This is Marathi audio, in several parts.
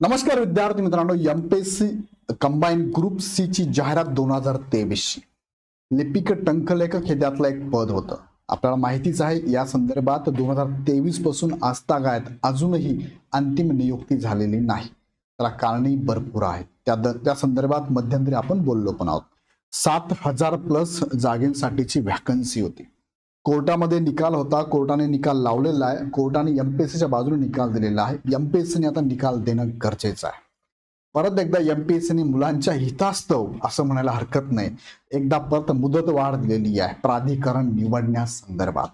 नमस्कार विद्यार्थी मित्रांनो, एमपीएससी कंबाईन ग्रुप सी ची जाहिरात 2023 ची लिपिक टंकलेखक हे त्यातलं एक पद होतं. आपल्याला माहितीच आहे. या संदर्भात 2023 पासून आजतागायत अजूनही अंतिम नियुक्ती झालेली नाही. त्याला कारणे भरपूर आहेत. त्या संदर्भात मध्यंतरी आपण बोललो पण आहोत. 7,000 प्लस जागेंसाठीची व्हॅकन्सी होती. कोर्टामध्ये निकाल होता. कोर्टाने निकाल लावलेला आहे. कोर्टाने एमपीएससीच्या बाजूने निकाल दिलेला आहे. एमपीएससीने आता निकाल देणं गरजेचं आहे. परत एकदा एमपीएससीने मुलांच्या हितास्तव असं म्हणायला हरकत नाही, एकदा परत मुदतवाढ दिलेली आहे प्राधिकरण निवडण्यासंदर्भात.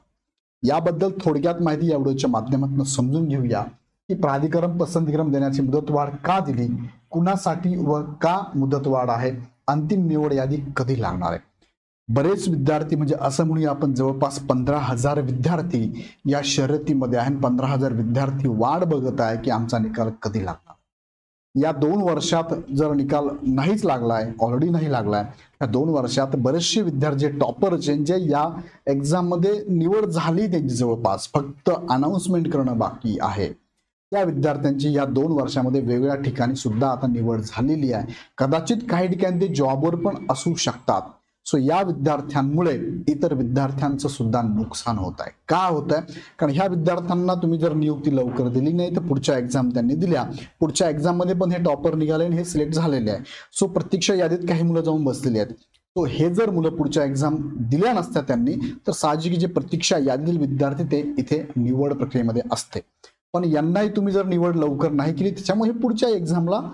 याबद्दल थोडक्यात माहिती या व्हिडिओच्या माध्यमातून समजून घेऊया की प्राधिकरण पसंतीक्रम देण्याची मुदतवाढ का दिली, कुणासाठी व का मुदतवाढ आहे, अंतिम निवड यादी कधी लागणार आहे. बरेच विद्यार्थी म्हणजे असं म्हणूया आपण जवळपास 15,000 विद्यार्थी या शर्यतीमध्ये आहे. 15,000 विद्यार्थी वाट बघत आहे की आमचा निकाल कधी लागणार. या 2 वर्षात जर निकाल नाहीच लागलाय, ऑलरेडी नाही लागलाय, या 2 वर्षात बरेचसे विद्यार्थी टॉपर जे या एक्झाम मध्ये निवड झाली त्यांची जवळपास फक्त अनाउन्समेंट करणं बाकी आहे, त्या विद्यार्थ्यांची या 2 वर्षामध्ये वेगवेगळ्या ठिकाणी सुद्धा आता निवड झालेली आहे. कदाचित काही ठिकाणी ते जॉबवर पण असू शकतात. सो या विद्यार्थ्यांमुळे इतर विद्यार्थ्यांचं सुद्धा नुकसान होत आहे. का होत आहे? कारण ह्या विद्यार्थ्यांना तुम्ही जर नियुक्ती लवकर दिली नाही तर पुढच्या एक्झाम त्यांनी दिल्या, पुढच्या एक्झाम मध्ये पण हे टॉपर निघाले आणि हे सिलेक्ट झालेले आहे. सो प्रतीक्षा यादीत काही मुलं जाऊन बसलेली आहेत. तो हे जर मुलं पुढच्या एक्झाम दिल्या नसत्या त्यांनी तर साहजिक जे प्रतीक्षा यादीतील विद्यार्थी ते इथे निवड प्रक्रियेमध्ये असते. पण यांनाही तुम्ही जर निवड लवकर नाही केली त्याच्यामुळे पुढच्या एक्झामला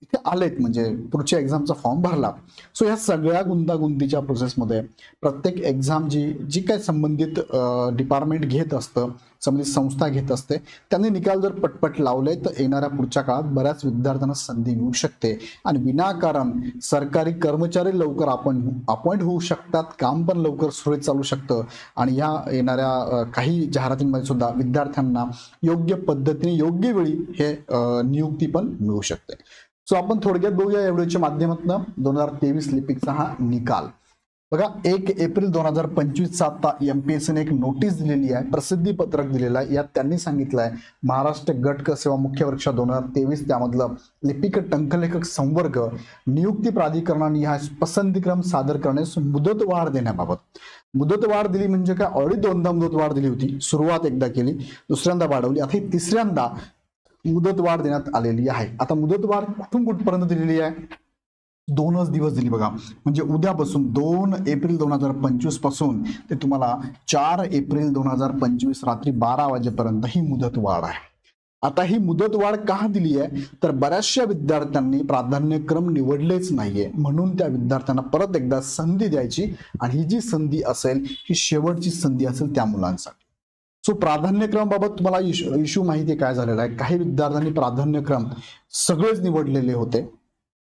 इथे आलेत, म्हणजे पुढच्या एक्झामचा फॉर्म भरला. सो या सगळ्या गुंतागुंतीच्या प्रोसेसमध्ये प्रत्येक एक्झाम जी काय संबंधित डिपार्टमेंट घेत असतं, संबंधित संस्था घेत असते, त्यांनी निकाल जर पटपट लावले तर येणाऱ्या पुढच्या काळात बऱ्याच विद्यार्थ्यांना संधी मिळू शकते आणि विनाकारण सरकारी कर्मचारी लवकर अपॉइंट होऊ शकतात, काम पण लवकर सुरळीत चालू शकतं आणि या येणाऱ्या काही जाहिरातींमध्ये सुद्धा विद्यार्थ्यांना योग्य पद्धतीने योग्य वेळी हे नियुक्ती पण मिळू शकते. सो आपण थोडक्यात बघूया या व्हिडिओच्या माध्यमातून 2023 लिपिकचा हा निकाल. बघा, 1 एप्रिल 2025 आता एमपीएससीने एक नोटीस दिलेली आहे, प्रसिद्धी पत्रक दिलेलं आहे. यात त्यांनी सांगितलं आहे महाराष्ट्र गट क सेवा मुख्य परीक्षा 2023 त्यामधलं लिपिक टंकलेखक संवर्ग नियुक्ती प्राधिकरणाने हा पसंतीक्रम सादर करण्यास मुदतवाढ देण्याबाबत. मुदतवाढ दिली म्हणजे काय, ऑलरेडी 2दा मुदतवाढ दिली होती. सुरुवात एकदा केली, दुसऱ्यांदा वाढवली, आता ही तिसऱ्यांदा मुदतवाढ देण्यात आलेली आहे. आता मुदतवाढ कुठून कुठपर्यंत दिलेली आहे? 2च दिवस दिली बघा, म्हणजे उद्यापासून 2 एप्रिल 2025 पासून ते तुम्हाला 4 एप्रिल 2025 रात्री 12 वाजेपर्यंत ही मुदतवाढ आहे. आता ही मुदतवाढ का दिली आहे तर बऱ्याचशा विद्यार्थ्यांनी प्राधान्यक्रम निवडलेच नाहीये, म्हणून त्या विद्यार्थ्यांना परत एकदा संधी द्यायची आणि ही जी संधी असेल ही शेवटची संधी असेल त्या मुलांसाठी. सो प्राधान्यक्रमाबाबत तुम्हाला इश्यू माहिती आहे काय झालेला आहे. काही विद्यार्थ्यांनी प्राधान्यक्रम सगळेच निवडलेले होते,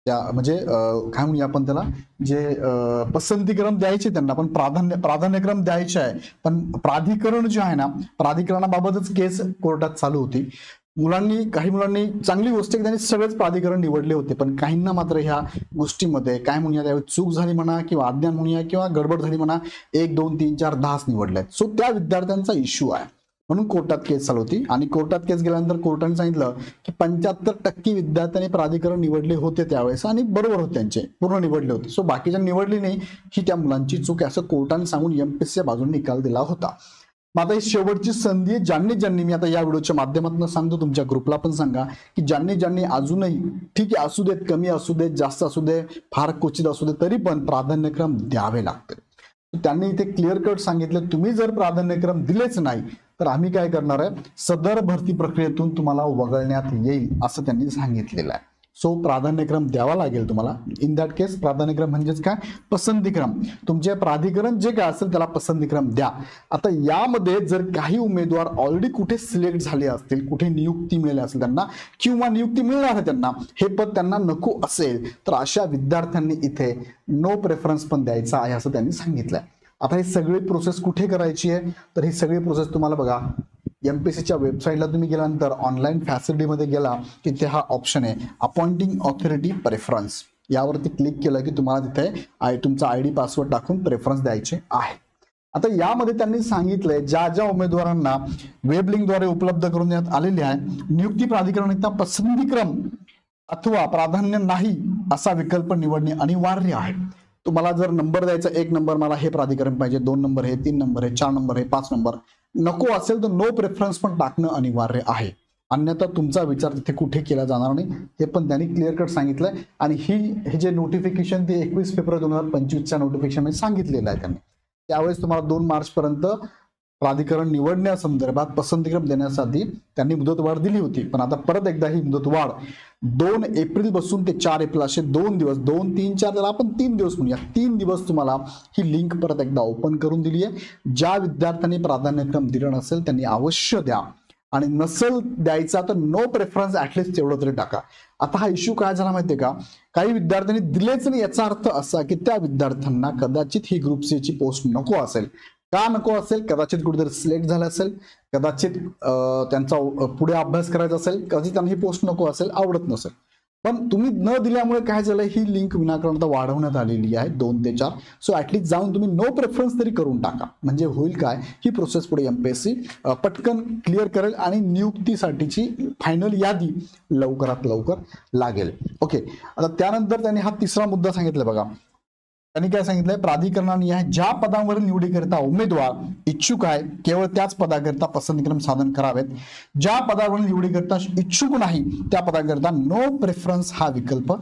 त्या म्हणजे काय म्हणूया आपण त्याला, जे पसंतीक्रम द्यायचे त्यांना, पण प्राधान्यक्रम द्यायचे आहे, पण प्राधिकरण जे आहे ना, प्राधिकरणाबाबतच केस कोर्टात चालू होती. काही मुलांनी चांगली गोष्ट की त्यांनी सगळेच प्राधिकरण निवडले होते, पण काहींना मात्र ह्या गोष्टीमध्ये काय म्हणूया त्यावेळी चूक झाली म्हणा किंवा अज्ञान म्हणूया किंवा गडबड झाली म्हणा, 1 2 3 4 10 निवडले. सो त्या विद्यार्थ्यांचा इश्यू आहे, म्हणून कोर्टात केस चालू होती. आणि कोर्टात केस गेल्यानंतर कोर्टाने सांगितलं की 75% विद्यार्थ्यांनी प्राधिकरण निवडले होते त्यावेळेस आणि बरोबर होते, त्यांचे पूर्ण निवडले होते. सो बाकीच्या निवडली नाही, ही त्या मुलांची चूक आहे असं कोर्टाने सांगून एमपीएससीच्या बाजूने निकाल दिला होता. मग आता ही शेवटची संधी आहे. ज्यांनी मी आता या व्हिडिओच्या माध्यमातून सांगतो, तुमच्या ग्रुपला पण सांगा की ज्यांनी अजूनही, ठीक आहे असू देत, कमी असू देत, जास्त असू दे, फार क्वचित असू दे, तरी पण प्राधान्यक्रम द्यावे लागते. त्यांनी इथे क्लिअर कट सांगितलं, तुम्ही जर प्राधान्यक्रम दिलेच नाही तर आम्ही काय करणार आहे, सदर भरती प्रक्रियेतून तुम्हाला वगळण्यात येईल असं त्यांनी सांगितलेलं आहे. सो प्राधान्यक्रम द्यावा लागेल तुम्हाला. इन दॅट केस प्राधान्यक्रम म्हणजेच काय, पसंतीक्रम. तुमचे प्राधिकरण जे काय असेल त्याला पसंतीक्रम द्या. आता यामध्ये जर काही उमेदवार ऑलरेडी कुठे सिलेक्ट झाले असतील, कुठे नियुक्ती मिळाली असेल त्यांना, किंवा नियुक्ती मिळणार आहे त्यांना, हे पद त्यांना नको असेल तर अशा विद्यार्थ्यांनी इथे नो प्रेफरन्स पण द्यायचा आहे असं त्यांनी सांगितलंय. आता ही सगळी प्रोसेस कुठे करायची आहे तर ही सगळी प्रोसेस तुम्हाला बघा, एमपीएससीच्या वेबसाईटला तुम्ही गेल्यानंतर ऑनलाईन फॅसिलिटीमध्ये गेला की तिथे हा ऑप्शन आहे अपॉइंटिंग ऑथॉरिटी प्रेफरन्स, यावरती क्लिक केलं की तुम्हाला तिथे तुमचा ID पासवर्ड टाकून प्रेफरन्स द्यायचे आहे. आता यामध्ये त्यांनी सांगितलंय ज्या ज्या उमेदवारांना वेब लिंकद्वारे उपलब्ध करून देण्यात आलेले आहे, नियुक्ती प्राधिकरणाचा पसंतीक्रम अथवा प्राधान्य नाही असा विकल्प निवडणे अनिवार्य आहे. तुम्हाला जर नंबर द्यायचा, 1 नंबर मला हे प्राधिकरण पाहिजे, 2 नंबर हे, 3 नंबर हे, 4 नंबर हे, 5 नंबर नको असेल तर नो प्रेफरन्स पण टाकणं अनिवार्य आहे. अन्यथा तुमचा विचार तिथे कुठे केला जाणार नाही, हे पण त्यांनी क्लिअर कट सांगितलंय. आणि हे जे नोटिफिकेशन ते 21 फेब्रुवारी 2025च्या नोटिफिकेशन मध्ये सांगितलेलं आहे त्यांनी. त्यावेळेस तुम्हाला 2 मार्च पर्यंत प्राधिकरण निवडण्यासंदर्भात पसंतीक्रम देण्यासाठी त्यांनी मुदतवाढ दिली होती. पण आता परत एकदा ही मुदतवाढ 2 एप्रिल पासून ते 4 एप्रिल असे 2 दिवस, 2, 3, 4 त्याला आपण 3 दिवस म्हणूया, 3 दिवस तुम्हाला ही लिंक परत एकदा ओपन करून दिली आहे. ज्या विद्यार्थ्यांनी प्राधान्यक्रम दिलं नसेल त्यांनी अवश्य द्या, आणि नसेल द्यायचा तर नो प्रेफरन्स ऍटलिस्ट तेवढं तरी टाका. आता हा इश्यू काय झाला माहितीये का, काही विद्यार्थ्यांनी दिलेच नाही, याचा अर्थ असा की त्या विद्यार्थ्यांना कदाचित ही ग्रुप सी ची पोस्ट नको असेल. का नको असेल? कदाचित कुठेतरी सिलेक्ट झालं असेल, कदाचित त्यांचा पुढे अभ्यास करायचा असेल, कदाचित त्यांना ही पोस्ट नको असेल, आवडत नसेल. पण तुम्ही न दिल्यामुळे काय झालं, ही लिंक विनाकारण वाढवण्यात आलेली आहे 2 ते 4. सो ऍटलीस्ट जाऊन तुम्ही नो प्रेफरन्स तरी करून टाका. म्हणजे होईल काय, ही प्रोसेस पुढे एमपीएससी पटकन क्लिअर करेल आणि नियुक्तीसाठीची फायनल यादी लवकरात लवकर लागेल. ओके, आता त्यानंतर त्यांनी हा तिसरा मुद्दा सांगितला बघा. त्यांनी काय सांगितलंय, प्राधिकरणाने ज्या पदांवर निवडीकरिता उमेदवार इच्छुक आहे केवळ त्याच पदाकरिता पसंतीक्रम साधन करावेत. ज्या पदावर निवडीकरिता इच्छुक नाही त्या पदाकरिता नो प्रेफरन्स हा विकल्प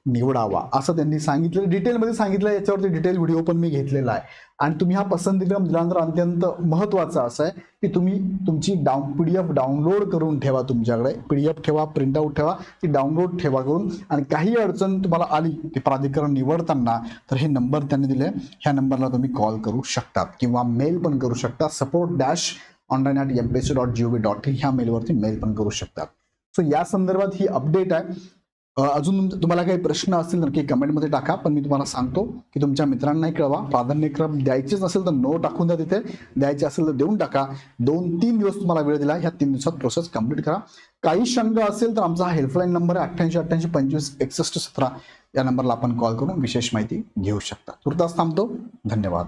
निवडावा, असं त्यांनी सांगितलं. डिटेलमध्ये सांगितलं, याच्यावरती डिटेल व्हिडिओ पण मी घेतलेला आहे. आणि तुम्ही हा पसंतीक्रम दिल्यानंतर अत्यंत महत्वाचं असं आहे की तुम्ही तुमची PDF डाउनलोड करून ठेवा. तुमच्याकडे PDF ठेवा, प्रिंटआउट ठेवा, ती डाउनलोड ठेवा करून. आणि काही अडचण तुम्हाला आली ते प्राधिकरण निवडताना तर हे नंबर त्यांनी दिले, ह्या नंबरला तुम्ही कॉल करू शकता किंवा मेल पण करू शकता. support-online@mpsc.gov.in ह्या मेलवरती मेल पण करू शकतात. सो या संदर्भात ही अपडेट आहे. अजून तुम्हाला काही प्रश्न असतील नक्की कमेंटमध्ये टाका. पण मी तुम्हाला सांगतो की तुमच्या मित्रांनाही कळवा. प्राधान्यक्रम द्यायचेच नसेल तर नो टाकून द्या, तिथे द्यायचे असेल तर देऊन टाका. 2-3 दिवस तुम्हाला वेळ दिला, ह्या 3 दिवसात प्रोसेस कंप्लीट करा. काही शंका असेल तर आमचा हा हेल्पलाईन नंबर आहे 8888256117, या नंबरला आपण कॉल करून विशेष माहिती घेऊ शकता. तुर्तास थांबतो. धन्यवाद.